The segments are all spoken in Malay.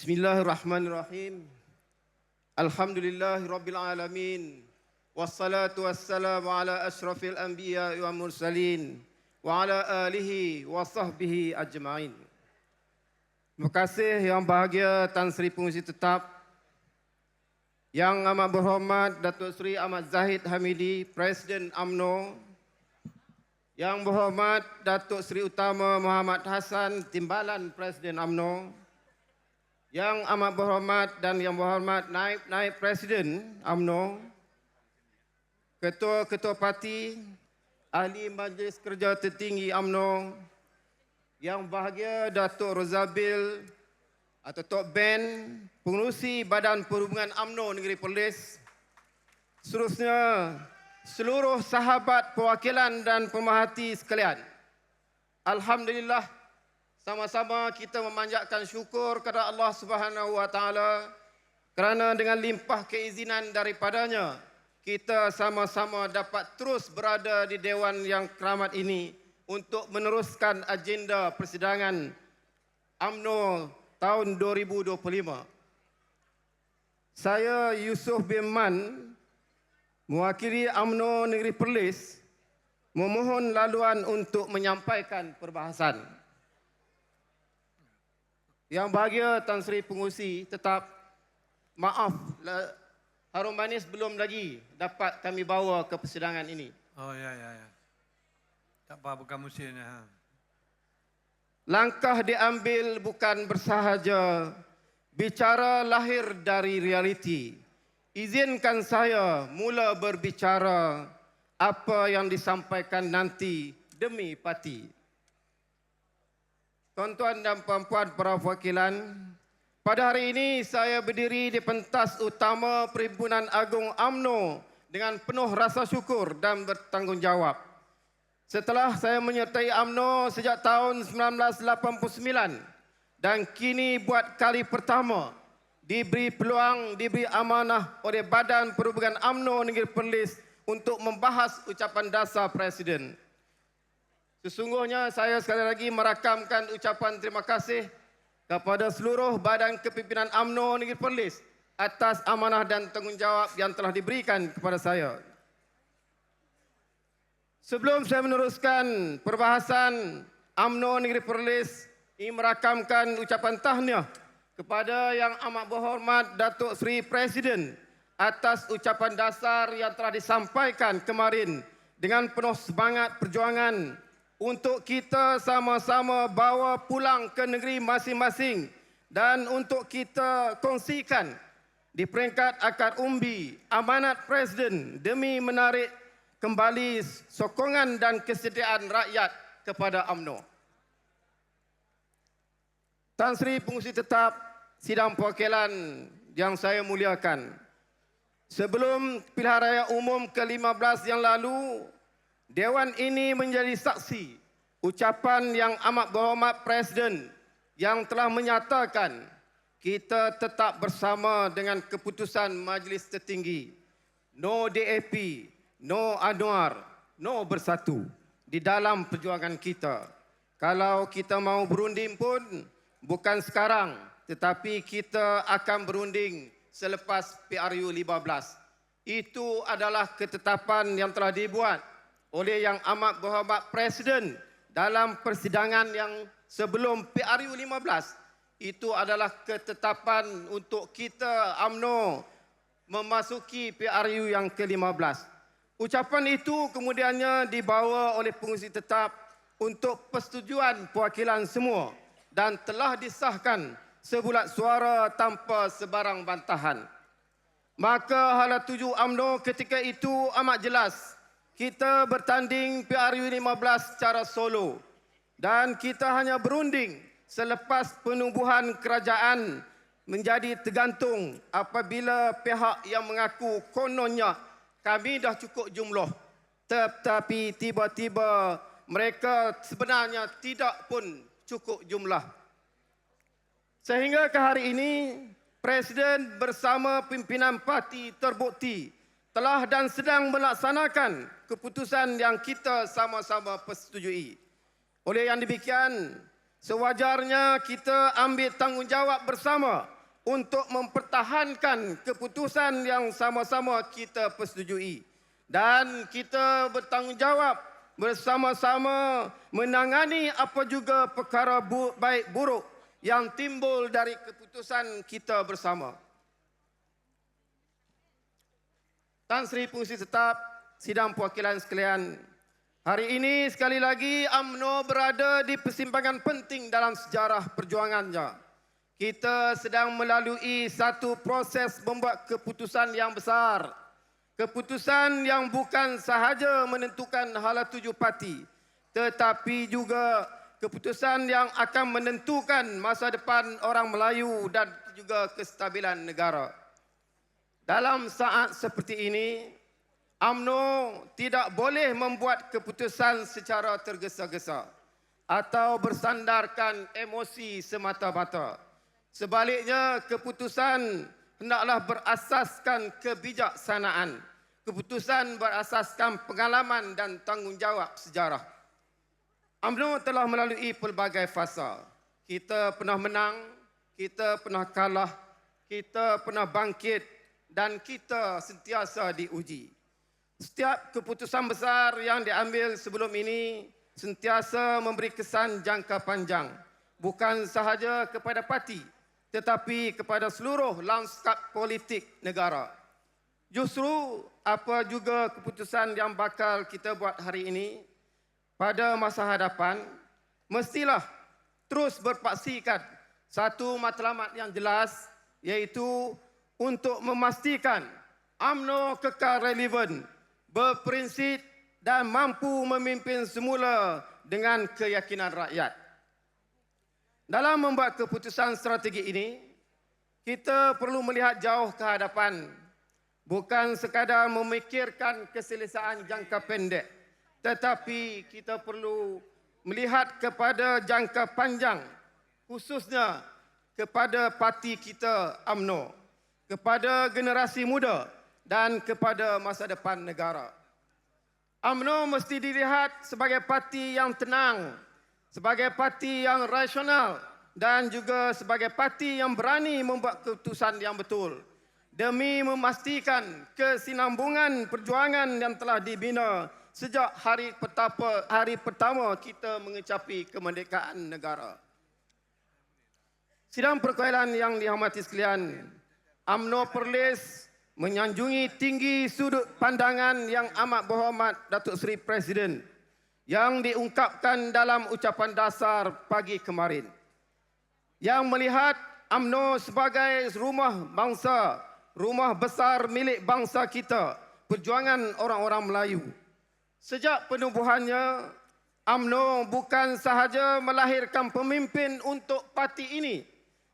Bismillahirrahmanirrahim. Alhamdulillahirabbil alamin. Wassalatu wassalamu ala asyrafil anbiya wal mursalin wa ala alihi wa sahbihi ajma'in. Terima kasih yang bahagia Tan Sri Pengerusi Tetap, Yang Amat Berhormat Datuk Seri Ahmad Zahid Hamidi, Presiden UMNO, Yang Berhormat Datuk Seri Utama Muhammad Hassan, Timbalan Presiden UMNO, Yang Amat Berhormat dan Yang Berhormat Naib Presiden UMNO, Ketua-Ketua Parti, Ahli Majlis Kerja Tertinggi UMNO, Yang Bahagia Datuk Rozabil atau Tok Ben, Pengerusi Badan Perhubungan UMNO Negeri Perlis, seterusnya seluruh sahabat perwakilan dan pemerhati sekalian. Alhamdulillah, sama-sama kita memanjatkan syukur kepada Allah Subhanahu wa taala kerana dengan limpah keizinan daripadanya kita sama-sama dapat terus berada di Dewan yang keramat ini untuk meneruskan agenda persidangan UMNO tahun 2025. Saya Yusof bin Man, mewakili UMNO Negeri Perlis, memohon laluan untuk menyampaikan perbahasan. Yang bahagia Tan Sri Pengerusi Tetap, maaf, harum manis belum lagi dapat kami bawa ke persidangan ini. Oh ya. Tak apa, bukan musimnya. Langkah diambil bukan bersahaja, bicara lahir dari realiti. Izinkan saya mula berbicara apa yang disampaikan nanti demi parti. Tuan-tuan dan puan-puan para perwakilan, pada hari ini saya berdiri di pentas utama Perhimpunan Agung UMNO dengan penuh rasa syukur dan bertanggungjawab. Setelah saya menyertai UMNO sejak tahun 1989 dan kini buat kali pertama diberi peluang, diberi amanah oleh Badan Perhubungan UMNO Negeri Perlis untuk membahas ucapan dasar Presiden. Sesungguhnya saya sekali lagi merakamkan ucapan terima kasih kepada seluruh badan kepimpinan UMNO Negeri Perlis atas amanah dan tanggungjawab yang telah diberikan kepada saya. Sebelum saya meneruskan perbahasan UMNO Negeri Perlis, ingin merakamkan ucapan tahniah kepada Yang Amat Berhormat Datuk Seri Presiden atas ucapan dasar yang telah disampaikan kemarin dengan penuh semangat perjuangan untuk kita sama-sama bawa pulang ke negeri masing-masing dan untuk kita kongsikan di peringkat akar umbi amanat Presiden demi menarik kembali sokongan dan kesetiaan rakyat kepada UMNO. Tan Sri Pengerusi Tetap, sidang perwakilan yang saya muliakan, sebelum pilihan raya umum ke-15 yang lalu, Dewan ini menjadi saksi ucapan Yang Amat Berhormat Presiden yang telah menyatakan kita tetap bersama dengan keputusan Majlis Tertinggi. No DAP, no Anwar, no Bersatu di dalam perjuangan kita. Kalau kita mau berunding pun bukan sekarang, tetapi kita akan berunding selepas PRU 15. Itu adalah ketetapan yang telah dibuat oleh Yang Amat Berhormat Presiden dalam persidangan yang sebelum PRU 15. Itu adalah ketetapan untuk kita UMNO memasuki PRU yang ke-15. Ucapan itu kemudiannya dibawa oleh Pengerusi Tetap untuk persetujuan perwakilan semua dan telah disahkan sebulat suara tanpa sebarang bantahan. Maka hala tuju UMNO ketika itu amat jelas. Kita bertanding PRU 15 secara solo dan kita hanya berunding selepas penubuhan kerajaan menjadi tergantung apabila pihak yang mengaku kononnya kami dah cukup jumlah, tetapi tiba-tiba mereka sebenarnya tidak pun cukup jumlah. Sehingga ke hari ini Presiden bersama pimpinan parti terbukti telah dan sedang melaksanakan keputusan yang kita sama-sama persetujui. Oleh yang demikian, sewajarnya kita ambil tanggungjawab bersama untuk mempertahankan keputusan yang sama-sama kita persetujui. Dan kita bertanggungjawab bersama-sama menangani apa juga perkara baik buruk yang timbul dari keputusan kita bersama. Tan Sri Pengerusi Tetap Sidang Perwakilan sekalian, hari ini sekali lagi UMNO berada di persimpangan penting dalam sejarah perjuangannya. Kita sedang melalui satu proses membuat keputusan yang besar. Keputusan yang bukan sahaja menentukan hala tuju parti, tetapi juga keputusan yang akan menentukan masa depan orang Melayu dan juga kestabilan negara. Dalam saat seperti ini, UMNO tidak boleh membuat keputusan secara tergesa-gesa atau bersandarkan emosi semata-mata. Sebaliknya, keputusan hendaklah berasaskan kebijaksanaan. Keputusan berasaskan pengalaman dan tanggungjawab sejarah. UMNO telah melalui pelbagai fasa. Kita pernah menang, kita pernah kalah, kita pernah bangkit dan kita sentiasa diuji. Setiap keputusan besar yang diambil sebelum ini sentiasa memberi kesan jangka panjang, bukan sahaja kepada parti, tetapi kepada seluruh lanskap politik negara. Justru apa juga keputusan yang bakal kita buat hari ini, pada masa hadapan, mestilah terus berpaksikan satu matlamat yang jelas, iaitu untuk memastikan UMNO kekal relevan, berprinsip dan mampu memimpin semula dengan keyakinan rakyat. Dalam membuat keputusan strategi ini, kita perlu melihat jauh ke hadapan, bukan sekadar memikirkan keselesaan jangka pendek, tetapi kita perlu melihat kepada jangka panjang, khususnya kepada parti kita UMNO, kepada generasi muda dan kepada masa depan negara. UMNO mesti dilihat sebagai parti yang tenang, sebagai parti yang rasional dan juga sebagai parti yang berani membuat keputusan yang betul demi memastikan kesinambungan perjuangan yang telah dibina sejak hari pertama kita mengecapi kemerdekaan negara. Sidang perwakilan yang dihormati sekalian, UMNO Perlis menyanjungi tinggi sudut pandangan yang amat berhormat Datuk Seri Presiden yang diungkapkan dalam ucapan dasar pagi kemarin, yang melihat UMNO sebagai rumah bangsa, rumah besar milik bangsa kita, perjuangan orang-orang Melayu. Sejak penubuhannya, UMNO bukan sahaja melahirkan pemimpin untuk parti ini,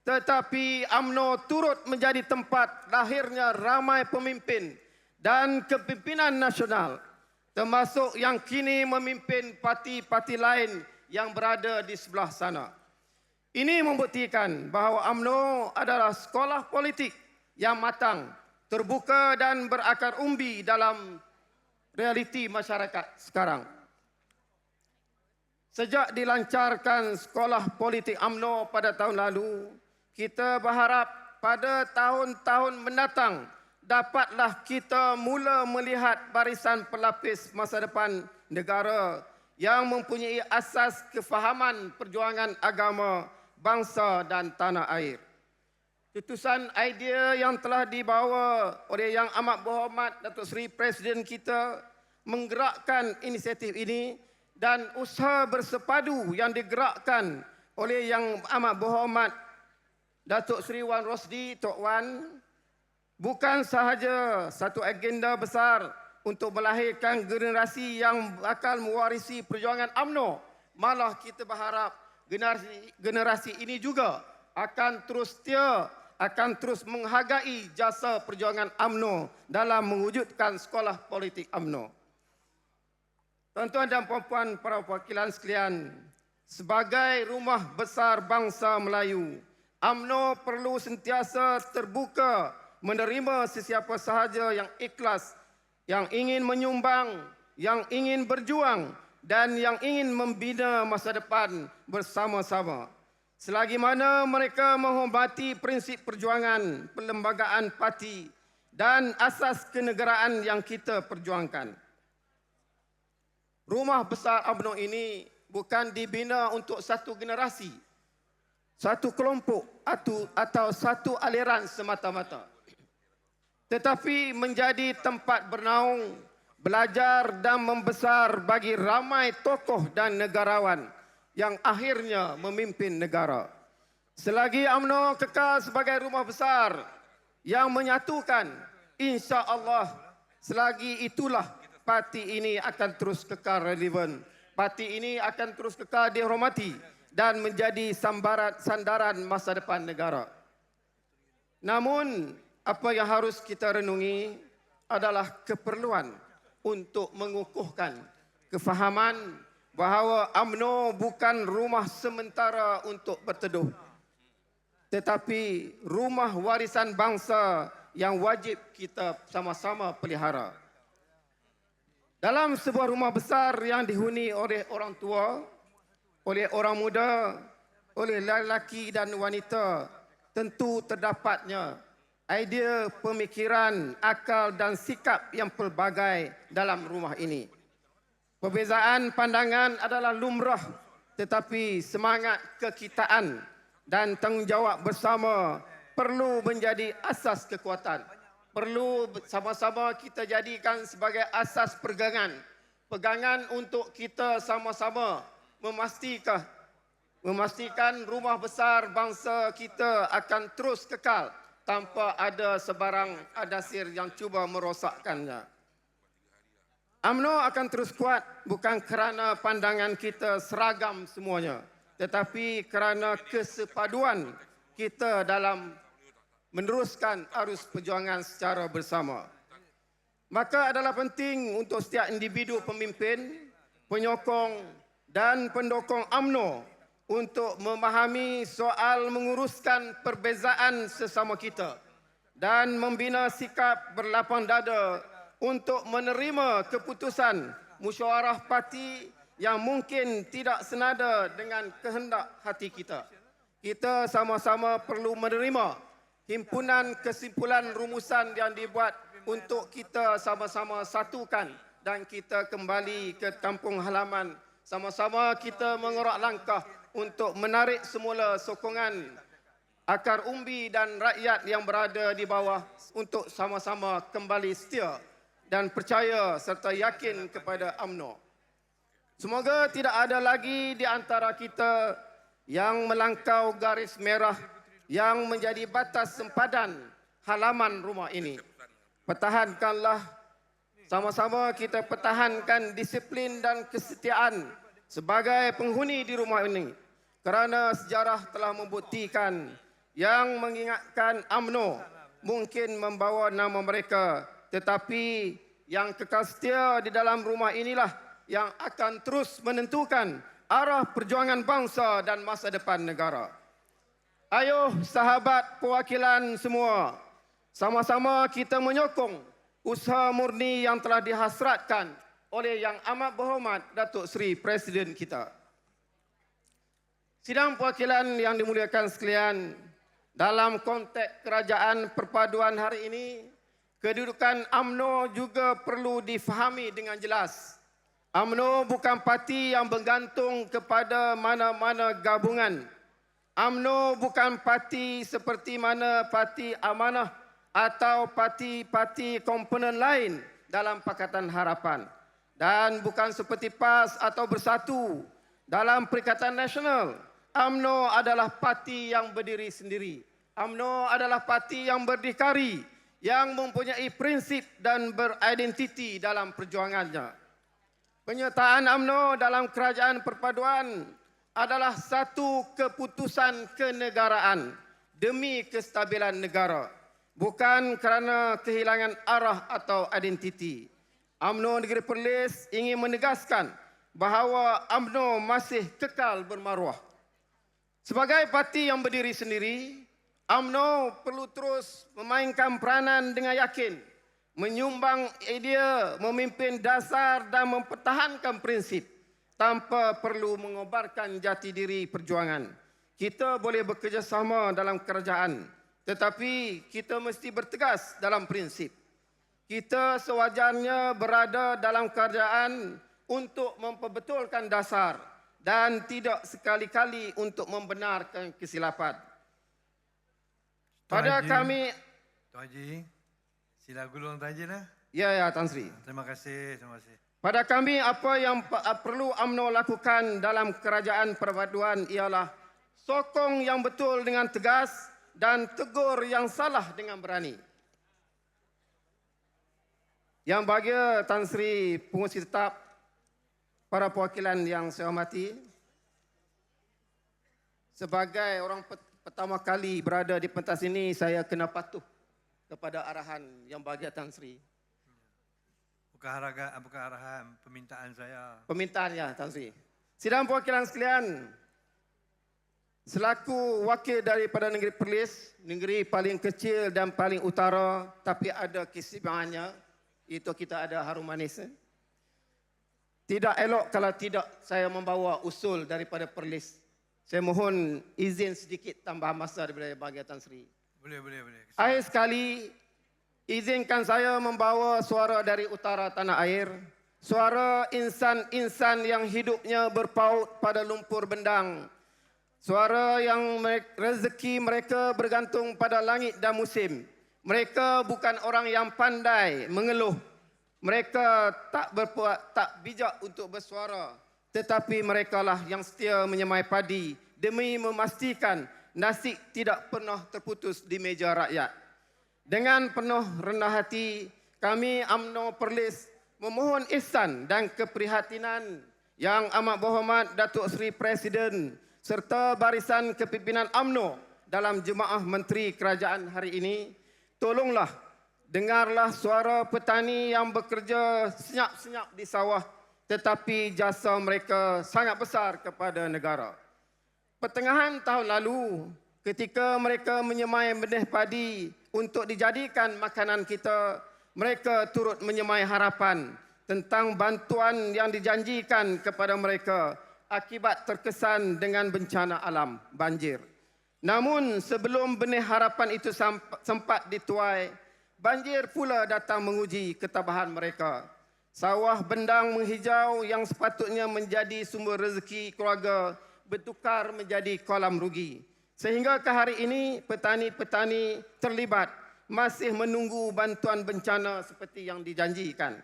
tetapi UMNO turut menjadi tempat lahirnya ramai pemimpin dan kepimpinan nasional, termasuk yang kini memimpin parti-parti lain yang berada di sebelah sana. Ini membuktikan bahawa UMNO adalah sekolah politik yang matang, terbuka dan berakar umbi dalam realiti masyarakat sekarang. Sejak dilancarkan sekolah politik UMNO pada tahun lalu, kita berharap pada tahun-tahun mendatang dapatlah kita mula melihat barisan pelapis masa depan negara yang mempunyai asas kefahaman perjuangan agama, bangsa dan tanah air. Tutusan idea yang telah dibawa oleh Yang Amat Berhormat Datuk Seri Presiden kita menggerakkan inisiatif ini dan usaha bersepadu yang digerakkan oleh Yang Amat Berhormat Datuk Seri Wan Rosdi Tok Wan bukan sahaja satu agenda besar untuk melahirkan generasi yang bakal mewarisi perjuangan UMNO, malah kita berharap generasi ini juga akan terus setia, akan terus menghargai jasa perjuangan UMNO dalam mewujudkan sekolah politik UMNO. Tuan-tuan dan puan-puan para perwakilan sekalian, sebagai rumah besar bangsa Melayu, UMNO perlu sentiasa terbuka menerima sesiapa sahaja yang ikhlas, yang ingin menyumbang, yang ingin berjuang dan yang ingin membina masa depan bersama-sama. Selagi mana mereka menghormati prinsip perjuangan perlembagaan parti dan asas kenegaraan yang kita perjuangkan. Rumah besar UMNO ini bukan dibina untuk satu generasi, satu kelompok atau satu aliran semata-mata, tetapi menjadi tempat bernaung, belajar dan membesar bagi ramai tokoh dan negarawan yang akhirnya memimpin negara. Selagi UMNO kekal sebagai rumah besar yang menyatukan, insya-Allah selagi itulah parti ini akan terus kekal relevan. Parti ini akan terus kekal dihormati dan menjadi sandaran masa depan negara. Namun, apa yang harus kita renungi adalah keperluan untuk mengukuhkan kefahaman bahawa UMNO bukan rumah sementara untuk berteduh, tetapi rumah warisan bangsa yang wajib kita sama-sama pelihara. Dalam sebuah rumah besar yang dihuni oleh orang tua, oleh orang muda, oleh lelaki dan wanita, tentu terdapatnya idea, pemikiran, akal dan sikap yang pelbagai dalam rumah ini. Perbezaan pandangan adalah lumrah, tetapi semangat kekitaan dan tanggungjawab bersama perlu menjadi asas kekuatan. Perlu sama-sama kita jadikan sebagai asas pegangan untuk kita sama-sama memastikan rumah besar bangsa kita akan terus kekal tanpa ada sebarang adasir yang cuba merosakkannya. UMNO akan terus kuat bukan kerana pandangan kita seragam semuanya, tetapi kerana kesepaduan kita dalam meneruskan arus perjuangan secara bersama. Maka adalah penting untuk setiap individu pemimpin, penyokong dan pendukung UMNO untuk memahami soal menguruskan perbezaan sesama kita dan membina sikap berlapang dada untuk menerima keputusan musyawarah parti yang mungkin tidak senada dengan kehendak hati kita. Kita sama-sama perlu menerima himpunan kesimpulan rumusan yang dibuat untuk kita sama-sama satukan dan kita kembali ke kampung halaman. Sama-sama kita mengerak langkah untuk menarik semula sokongan akar umbi dan rakyat yang berada di bawah untuk sama-sama kembali setia dan percaya serta yakin kepada UMNO. Semoga tidak ada lagi di antara kita yang melangkau garis merah yang menjadi batas sempadan halaman rumah ini. Pertahankanlah, sama-sama kita pertahankan disiplin dan kesetiaan sebagai penghuni di rumah ini. Kerana sejarah telah membuktikan yang mengingatkan UMNO mungkin membawa nama mereka, tetapi yang kekal setia di dalam rumah inilah yang akan terus menentukan arah perjuangan bangsa dan masa depan negara. Ayuh sahabat perwakilan semua, sama-sama kita menyokong usaha murni yang telah dihasratkan oleh Yang Amat Berhormat Datuk Seri Presiden kita. Sidang perwakilan yang dimuliakan sekalian, dalam konteks kerajaan perpaduan hari ini, kedudukan UMNO juga perlu difahami dengan jelas. UMNO bukan parti yang bergantung kepada mana-mana gabungan. UMNO bukan parti seperti mana Parti Amanah atau parti-parti komponen lain dalam Pakatan Harapan. Dan bukan seperti PAS atau Bersatu dalam Perikatan Nasional. UMNO adalah parti yang berdiri sendiri. UMNO adalah parti yang berdikari, yang mempunyai prinsip dan beridentiti dalam perjuangannya. Penyertaan UMNO dalam kerajaan perpaduan adalah satu keputusan kenegaraan demi kestabilan negara, bukan kerana kehilangan arah atau identiti. UMNO Negeri Perlis ingin menegaskan bahawa UMNO masih kekal bermaruah. Sebagai parti yang berdiri sendiri, UMNO perlu terus memainkan peranan dengan yakin, menyumbang idea, memimpin dasar dan mempertahankan prinsip tanpa perlu mengobarkan jati diri perjuangan. Kita boleh bekerjasama dalam kerajaan, tetapi kita mesti bertegas dalam prinsip. Kita sewajarnya berada dalam kerajaan untuk memperbetulkan dasar dan tidak sekali-kali untuk membenarkan kesilapan. Pada kami... Tuan Haji, sila gulung Tuan Haji lah. Ya, Tan Sri. Terima kasih, terima kasih. Pada kami, apa yang perlu UMNO lakukan dalam kerajaan perpaduan ialah sokong yang betul dengan tegas dan tegur yang salah dengan berani. Yang bahagia Tan Sri Pengurusi Tetap, para perwakilan yang saya hormati, sebagai orang pertama kali berada di pentas ini, saya kena patuh kepada arahan yang bahagia Tan Sri. Bukan arahan, permintaan saya. Permintaannya Tan Sri. Sidang perwakilan sekalian, selaku wakil daripada negeri Perlis, negeri paling kecil dan paling utara, tapi ada keistimewaannya, itu kita ada harum manis. Tidak elok kalau tidak saya membawa usul daripada Perlis. Saya mohon izin sedikit tambah masa daripada bahagia Tan Sri. Boleh. Akhir sekali, izinkan saya membawa suara dari utara tanah air. Suara insan-insan yang hidupnya berpaut pada lumpur bendang. Suara yang rezeki mereka bergantung pada langit dan musim. Mereka bukan orang yang pandai mengeluh. Mereka tak bijak untuk bersuara, tetapi merekalah yang setia menyemai padi demi memastikan nasi tidak pernah terputus di meja rakyat. Dengan penuh rendah hati, kami UMNO Perlis memohon ihsan dan keprihatinan yang amat berhormat Datuk Seri Presiden serta barisan kepimpinan UMNO dalam jemaah menteri kerajaan hari ini, tolonglah dengarlah suara petani yang bekerja senyap-senyap di sawah, tetapi jasa mereka sangat besar kepada negara. Pertengahan tahun lalu, ketika mereka menyemai benih padi untuk dijadikan makanan kita, mereka turut menyemai harapan tentang bantuan yang dijanjikan kepada mereka akibat terkesan dengan bencana alam, banjir. Namun sebelum benih harapan itu sempat dituai, banjir pula datang menguji ketabahan mereka. Sawah bendang menghijau yang sepatutnya menjadi sumber rezeki keluarga bertukar menjadi kolam rugi. Sehingga ke hari ini petani-petani terlibat masih menunggu bantuan bencana seperti yang dijanjikan.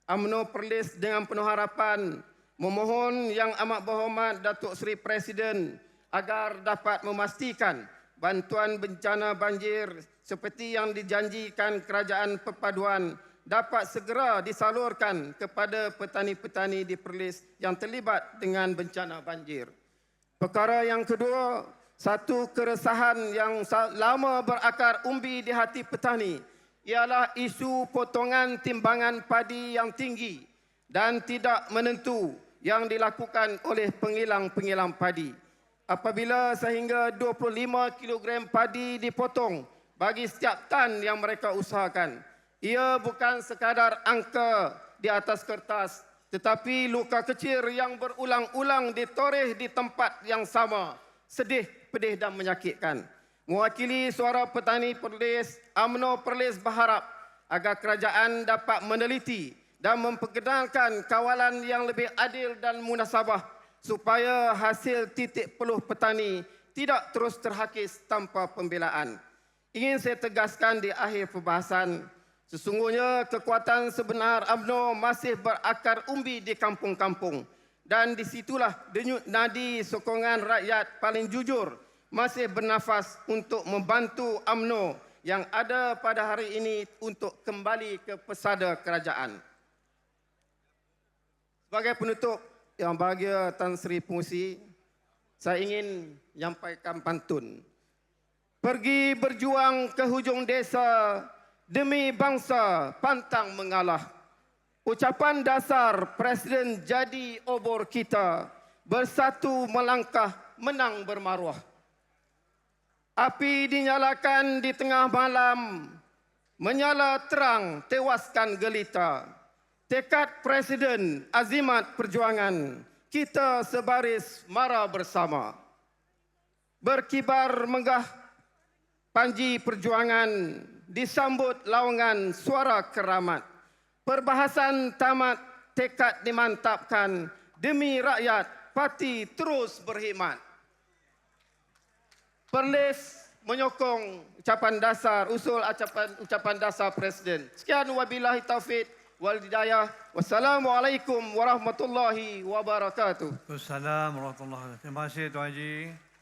UMNO Perlis dengan penuh harapan memohon yang amat berhormat Datuk Seri Presiden agar dapat memastikan bantuan bencana banjir seperti yang dijanjikan kerajaan perpaduan dapat segera disalurkan kepada petani-petani di Perlis yang terlibat dengan bencana banjir. Perkara yang kedua, satu keresahan yang lama berakar umbi di hati petani ialah isu potongan timbangan padi yang tinggi dan tidak menentu yang dilakukan oleh pengilang-pengilang padi. Apabila sehingga 25 kg padi dipotong bagi setiap tan yang mereka usahakan, ia bukan sekadar angka di atas kertas, tetapi luka kecil yang berulang-ulang ditoreh di tempat yang sama, sedih, pedih dan menyakitkan. Mewakili suara petani Perlis, UMNO Perlis berharap agar kerajaan dapat meneliti dan memperkenalkan kawalan yang lebih adil dan munasabah supaya hasil titik peluh petani tidak terus terhakis tanpa pembelaan. Ingin saya tegaskan di akhir perbahasan, sesungguhnya kekuatan sebenar UMNO masih berakar umbi di kampung-kampung dan disitulah denyut nadi sokongan rakyat paling jujur masih bernafas untuk membantu UMNO yang ada pada hari ini untuk kembali ke pesada kerajaan. Sebagai penutup yang bahagia Tan Sri Pengurusi, saya ingin menyampaikan pantun. Pergi berjuang ke hujung desa, demi bangsa pantang mengalah. Ucapan dasar Presiden jadi obor kita, bersatu melangkah menang bermaruah. Api dinyalakan di tengah malam, menyala terang tewaskan gelita. Tekad Presiden, azimat perjuangan, kita sebaris mara bersama. Berkibar menggah panji perjuangan, disambut lawangan suara keramat. Perbahasan tamat, tekad dimantapkan, demi rakyat, parti terus berkhidmat. Perlis menyokong ucapan dasar Presiden. Sekian wabillahi taufik wal hidayah. Wassalamualaikum warahmatullahi wabarakatuh. Assalamualaikum warahmatullahi wabarakatuh. Terima kasih Tuan Haji.